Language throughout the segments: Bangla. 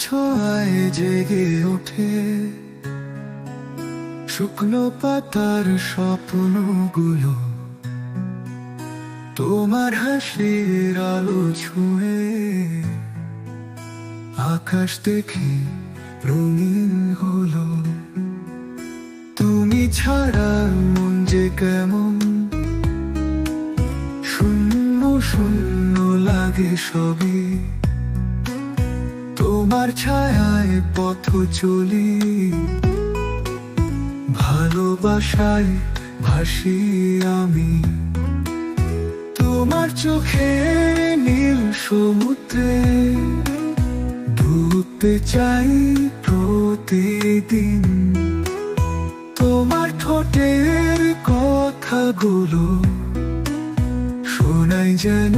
ছোঁয়ায় জেগে ওঠে শুকনো পাতার স্বপ্নগুলো, তোমার হাসির আলো ছুঁয়ে আকাশ দেখি রঙিন হলো। তুমি ছাড়া মন যে কেমন শূন্য শূন্য লাগে সবই, তোমার ছায়ায় পথ চলি, ভালোবাসায় ভাসি আমি। তোমার চোখে নীল সমুদ্রে ডুবতে চাই প্রতিদিন, তোমার ঠোঁটের কথাগুলো শোনাই যেন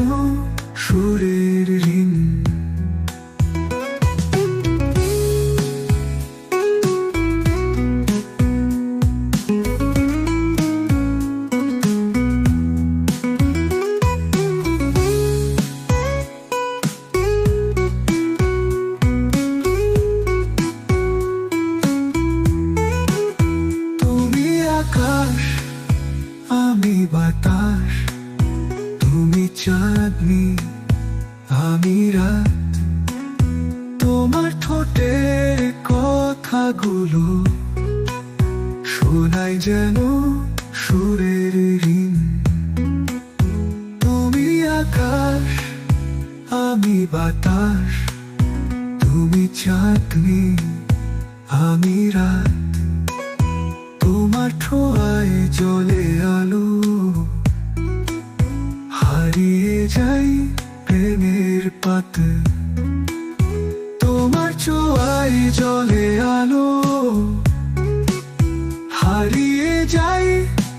সুরের ঋণ। আকাশ আমি বাতাস, তুমি চাঁদনি আমি রাত, তোমার ঠোঁটের কথাগুলো শোনাই যেন সুরের ঋণ। তুমি আকাশ আমি বাতাস, তুমি চাঁদনি আমি রাত, তোমার ছোঁয়ায় জ্বলে আলো, হারিয়ে যাই প্রেমের পাতে। তোমার ছোঁয়ায় জ্বলে আলো, হারিয়ে যাই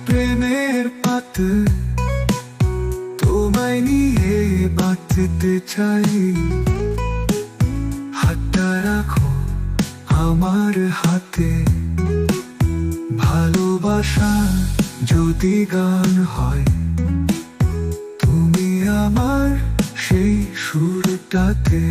প্রেমের পাতে। তোমায় নিয়ে বাঁচতে চাই, হাতটা রাখো আমার হাতে। ভালোবাসা যদি গান হয়, তুমি আমার সেই সুরটাতে।